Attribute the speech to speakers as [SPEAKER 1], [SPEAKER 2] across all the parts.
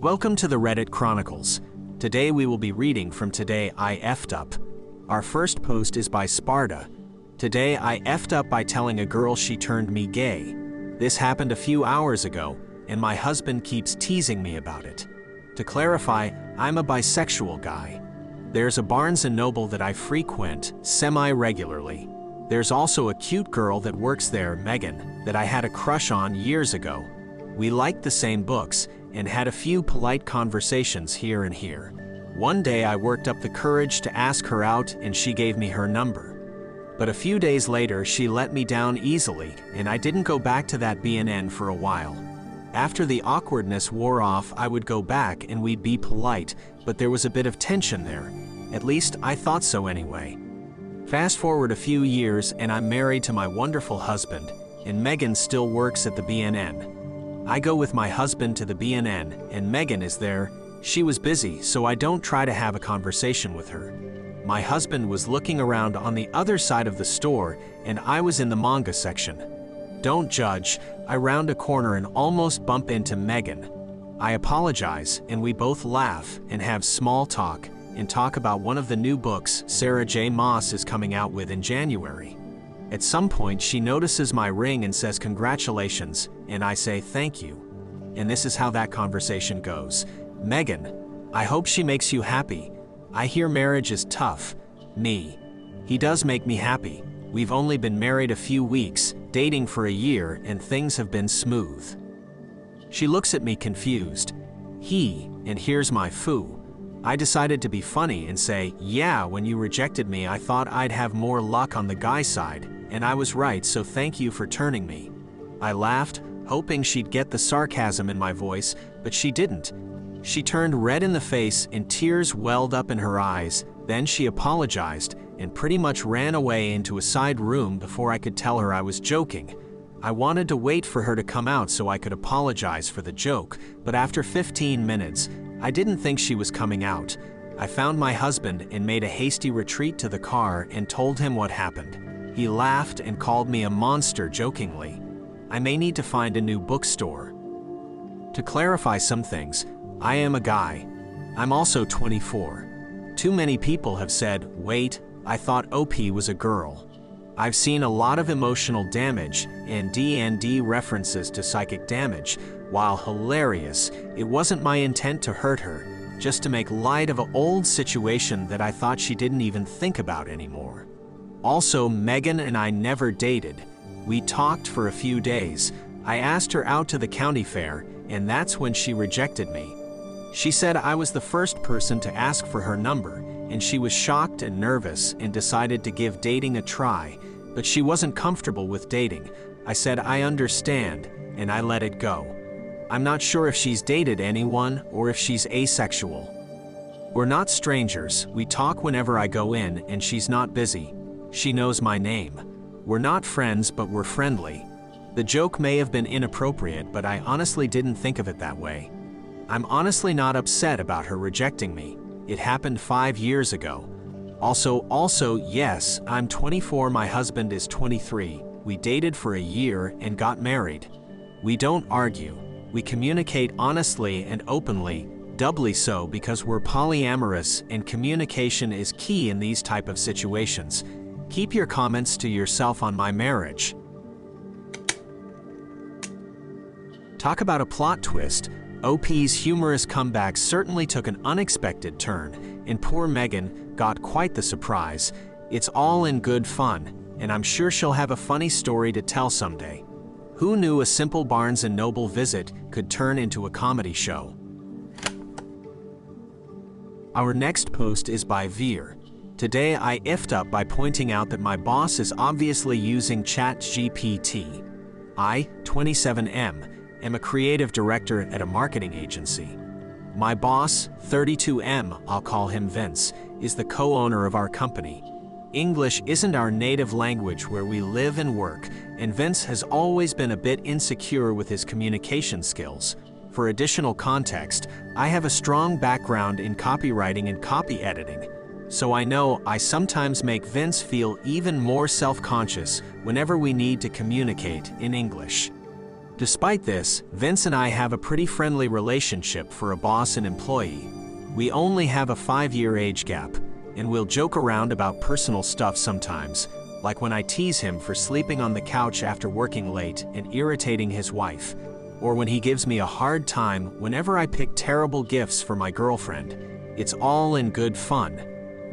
[SPEAKER 1] Welcome to the Reddit Chronicles. Today we will be reading from Today I Effed Up. Our first post is by Sparta. Today I effed up by telling a girl she turned me gay. This happened a few hours ago, and my husband keeps teasing me about it. To clarify, I'm a bisexual guy. There's a Barnes & Noble that I frequent semi-regularly. There's also a cute girl that works there, Megan, that I had a crush on years ago. We liked the same books, and had a few polite conversations here and here. One day I worked up the courage to ask her out and she gave me her number. But a few days later she let me down easily and I didn't go back to that BNN for a while. After the awkwardness wore off I would go back and we'd be polite, but there was a bit of tension there. At least I thought so anyway. Fast forward a few years and I'm married to my wonderful husband, and Megan still works at the BNN. I go with my husband to the BNN, and Megan is there. She was busy, so I don't try to have a conversation with her. My husband was looking around on the other side of the store, and I was in the manga section. Don't judge, I round a corner and almost bump into Megan. I apologize, and we both laugh and have small talk, and talk about one of the new books Sarah J. Maas is coming out with in January. At some point, she notices my ring and says congratulations, and I say thank you. And this is how that conversation goes. Megan, I hope she makes you happy. I hear marriage is tough. Me. He does make me happy. We've only been married a few weeks, dating for a year, and things have been smooth. She looks at me confused. He, and here's my foo. I decided to be funny and say, yeah, when you rejected me I thought I'd have more luck on the guy side, and I was right, so thank you for turning me. I laughed, hoping she'd get the sarcasm in my voice, but she didn't. She turned red in the face and tears welled up in her eyes, then she apologized and pretty much ran away into a side room before I could tell her I was joking. I wanted to wait for her to come out so I could apologize for the joke, but after 15 minutes, I didn't think she was coming out. I found my husband and made a hasty retreat to the car and told him what happened. He laughed and called me a monster jokingly. I may need to find a new bookstore. To clarify some things, I am a guy. I'm also 24. Too many people have said, wait, I thought OP was a girl. I've seen a lot of emotional damage and D&D references to psychic damage. While hilarious, it wasn't my intent to hurt her, just to make light of an old situation that I thought she didn't even think about anymore. Also, Megan and I never dated. We talked for a few days. I asked her out to the county fair, and that's when she rejected me. She said I was the first person to ask for her number, and she was shocked and nervous and decided to give dating a try, but she wasn't comfortable with dating. I said I understand, and I let it go. I'm not sure if she's dated anyone or if she's asexual. We're not strangers. We talk whenever I go in, and she's not busy. She knows my name. We're not friends, but we're friendly. The joke may have been inappropriate, but I honestly didn't think of it that way. I'm honestly not upset about her rejecting me. It happened 5 years ago. Also, yes, I'm 24, my husband is 23. We dated for a year and got married. We don't argue. We communicate honestly and openly, doubly so because we're polyamorous and communication is key in these type of situations. Keep your comments to yourself on my marriage. Talk about a plot twist. OP's humorous comeback certainly took an unexpected turn, and poor Megan got quite the surprise. It's all in good fun, and I'm sure she'll have a funny story to tell someday. Who knew a simple Barnes & Noble visit could turn into a comedy show? Our next post is by Veer. Today I effed up by pointing out that my boss is obviously using ChatGPT. I, 27M, am a creative director at a marketing agency. My boss, 32M, I'll call him Vince, is the co-owner of our company. English isn't our native language where we live and work, and Vince has always been a bit insecure with his communication skills. For additional context, I have a strong background in copywriting and copy editing, so I know I sometimes make Vince feel even more self-conscious whenever we need to communicate in English. Despite this, Vince and I have a pretty friendly relationship for a boss and employee. We only have a 5-year age gap, and we'll joke around about personal stuff sometimes, like when I tease him for sleeping on the couch after working late and irritating his wife, or when he gives me a hard time whenever I pick terrible gifts for my girlfriend. It's all in good fun.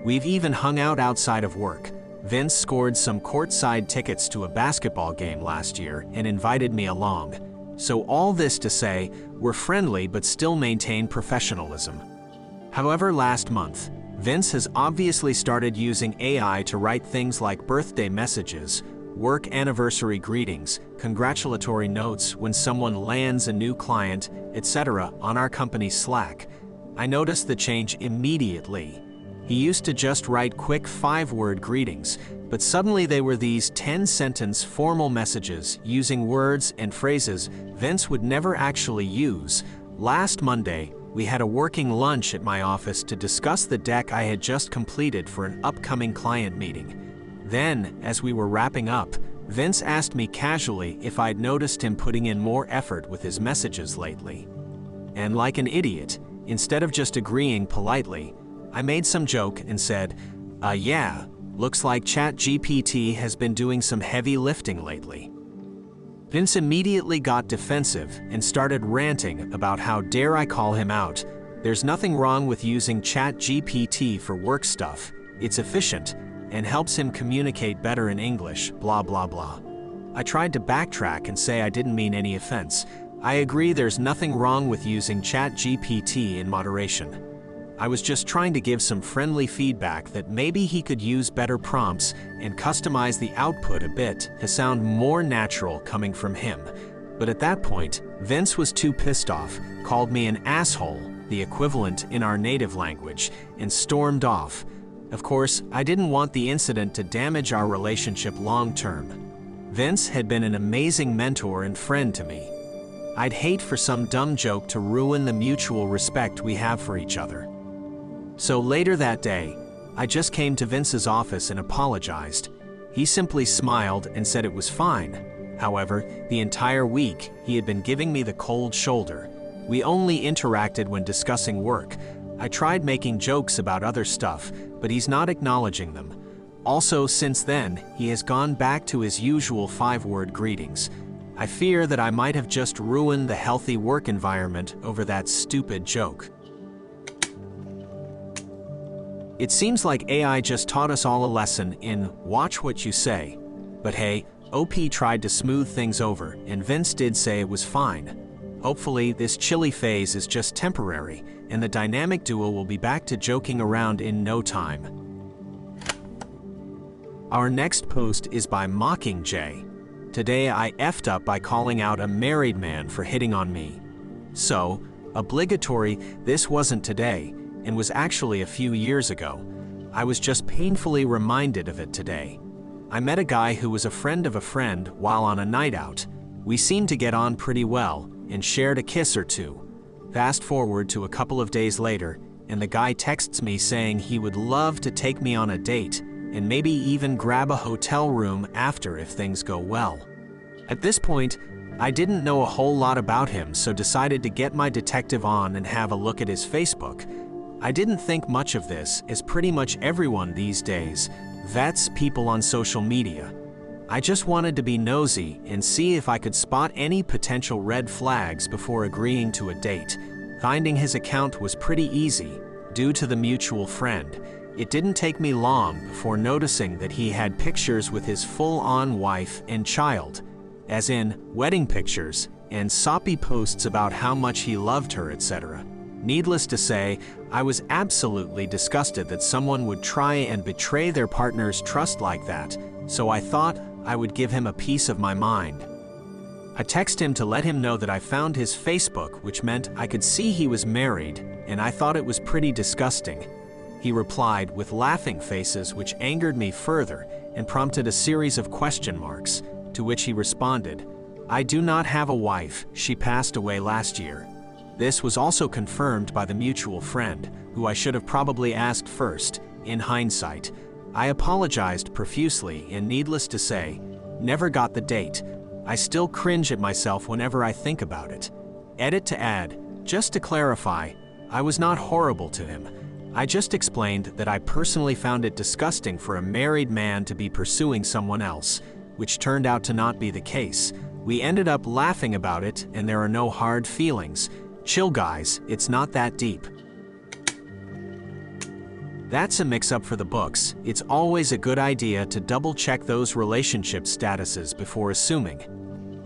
[SPEAKER 1] We've even hung out outside of work. Vince scored some courtside tickets to a basketball game last year and invited me along. So all this to say, we're friendly but still maintain professionalism. However, last month, Vince has obviously started using AI to write things like birthday messages, work anniversary greetings, congratulatory notes when someone lands a new client, etc. on our company's Slack. I noticed the change immediately. He used to just write quick 5-word greetings, but suddenly they were these 10-sentence formal messages using words and phrases Vince would never actually use. Last Monday, we had a working lunch at my office to discuss the deck I had just completed for an upcoming client meeting. Then, as we were wrapping up, Vince asked me casually if I'd noticed him putting in more effort with his messages lately. And like an idiot, instead of just agreeing politely, I made some joke and said, yeah, looks like ChatGPT has been doing some heavy lifting lately. Vince immediately got defensive and started ranting about how dare I call him out. There's nothing wrong with using ChatGPT for work stuff. It's efficient and helps him communicate better in English, blah blah blah. I tried to backtrack and say I didn't mean any offense. I agree there's nothing wrong with using ChatGPT in moderation. I was just trying to give some friendly feedback that maybe he could use better prompts and customize the output a bit to sound more natural coming from him. But at that point, Vince was too pissed off, called me an asshole, the equivalent in our native language, and stormed off. Of course, I didn't want the incident to damage our relationship long term. Vince had been an amazing mentor and friend to me. I'd hate for some dumb joke to ruin the mutual respect we have for each other. So later that day, I just came to Vince's office and apologized. He simply smiled and said it was fine. However, the entire week, he had been giving me the cold shoulder. We only interacted when discussing work. I tried making jokes about other stuff, but he's not acknowledging them. Also, since then, he has gone back to his usual 5-word greetings. I fear that I might have just ruined the healthy work environment over that stupid joke. It seems like AI just taught us all a lesson in watch what you say. But hey, OP tried to smooth things over, and Vince did say it was fine. Hopefully, this chilly phase is just temporary, and the dynamic duo will be back to joking around in no time. Our next post is by Mockingjay. Today I effed up by calling out a married man for hitting on me. So, obligatory, this wasn't today, and was actually a few years ago. I was just painfully reminded of it today. I met a guy who was a friend of a friend while on a night out. We seemed to get on pretty well and shared a kiss or two. Fast forward to a couple of days later, and the guy texts me saying he would love to take me on a date and maybe even grab a hotel room after if things go well. At this point, I didn't know a whole lot about him, so decided to get my detective on and have a look at his Facebook. I didn't think much of this, as pretty much everyone these days vets people on social media. I just wanted to be nosy and see if I could spot any potential red flags before agreeing to a date. Finding his account was pretty easy, due to the mutual friend. It didn't take me long before noticing that he had pictures with his full-on wife and child, as in wedding pictures, and soppy posts about how much he loved her, etc. Needless to say, I was absolutely disgusted that someone would try and betray their partner's trust like that, so I thought I would give him a piece of my mind. I texted him to let him know that I found his Facebook, which meant I could see he was married, and I thought it was pretty disgusting. He replied with laughing faces, which angered me further and prompted a series of question marks, to which he responded, "I do not have a wife, she passed away last year." This was also confirmed by the mutual friend, who I should have probably asked first. In hindsight, I apologized profusely and, needless to say, never got the date. I still cringe at myself whenever I think about it. Edit to add, just to clarify, I was not horrible to him. I just explained that I personally found it disgusting for a married man to be pursuing someone else, which turned out to not be the case. We ended up laughing about it, and there are no hard feelings. Chill guys, it's not that deep. That's a mix-up for the books. It's always a good idea to double-check those relationship statuses before assuming.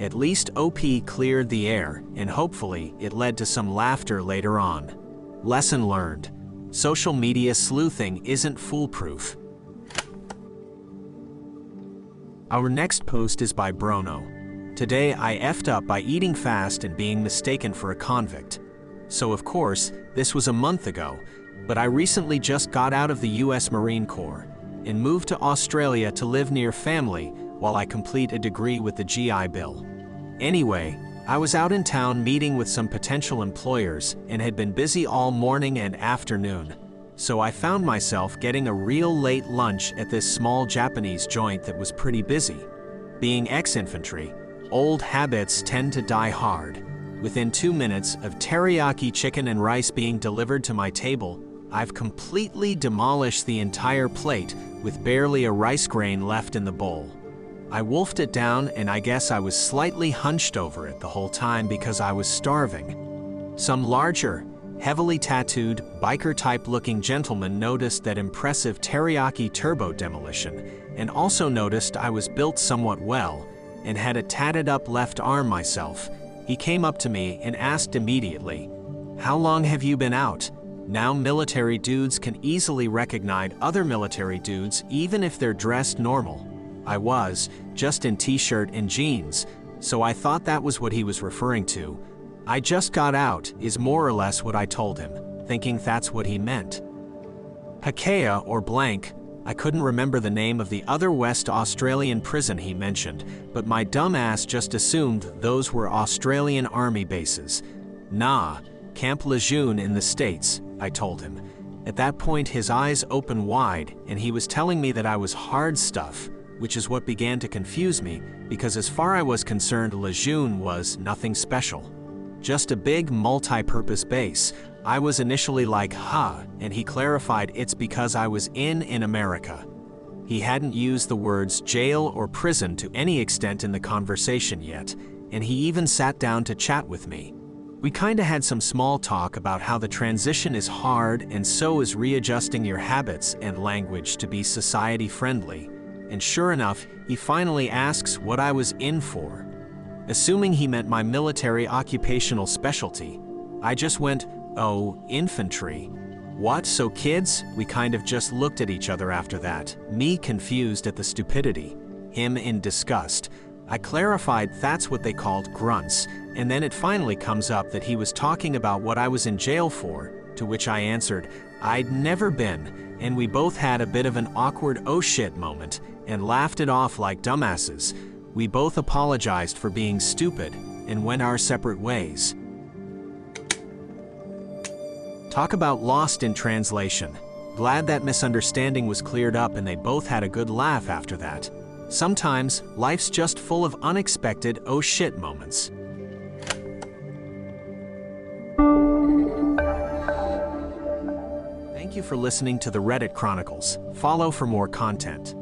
[SPEAKER 1] At least OP cleared the air, and hopefully it led to some laughter later on. Lesson learned. Social media sleuthing isn't foolproof. Our next post is by Bruno. Today I effed up by eating fast and being mistaken for a convict. So of course, this was a month ago, but I recently just got out of the US Marine Corps and moved to Australia to live near family while I complete a degree with the GI Bill. Anyway, I was out in town meeting with some potential employers and had been busy all morning and afternoon, so I found myself getting a real late lunch at this small Japanese joint that was pretty busy. Being ex-infantry, old habits tend to die hard. Within 2 minutes of teriyaki chicken and rice being delivered to my table, I've completely demolished the entire plate with barely a rice grain left in the bowl. I wolfed it down, and I guess I was slightly hunched over it the whole time because I was starving. Some larger, heavily tattooed, biker-type looking gentleman noticed that impressive teriyaki turbo demolition and also noticed I was built somewhat well and had a tatted up left arm myself. He came up to me and asked immediately, "How long have you been out?" Now military dudes can easily recognize other military dudes even if they're dressed normal. I was, just in t-shirt and jeans, so I thought that was what he was referring to. "I just got out," is more or less what I told him, thinking that's what he meant. Hakea or blank, I couldn't remember the name of the other West Australian prison he mentioned, but my dumb ass just assumed those were Australian army bases. "Nah, Camp Lejeune in the States," I told him. At that point his eyes opened wide and he was telling me that I was hard stuff, which is what began to confuse me because as far as I was concerned Lejeune was nothing special. Just a big multi-purpose base. I was initially like, huh, and he clarified it's because I was in America. He hadn't used the words jail or prison to any extent in the conversation yet, and he even sat down to chat with me. We kinda had some small talk about how the transition is hard and so is readjusting your habits and language to be society friendly, and sure enough, he finally asks what I was in for. Assuming he meant my military occupational specialty, I just went, "Oh, infantry." "What, so kids?" We kind of just looked at each other after that, me confused at the stupidity, him in disgust. I clarified that's what they called grunts, and then it finally comes up that he was talking about what I was in jail for, to which I answered, I'd never been, and we both had a bit of an awkward oh shit moment, and laughed it off like dumbasses. We both apologized for being stupid, and went our separate ways. Talk about lost in translation. Glad that misunderstanding was cleared up and they both had a good laugh after that. Sometimes, life's just full of unexpected oh shit moments. Thank you for listening to the Reddit Chronicles. Follow for more content.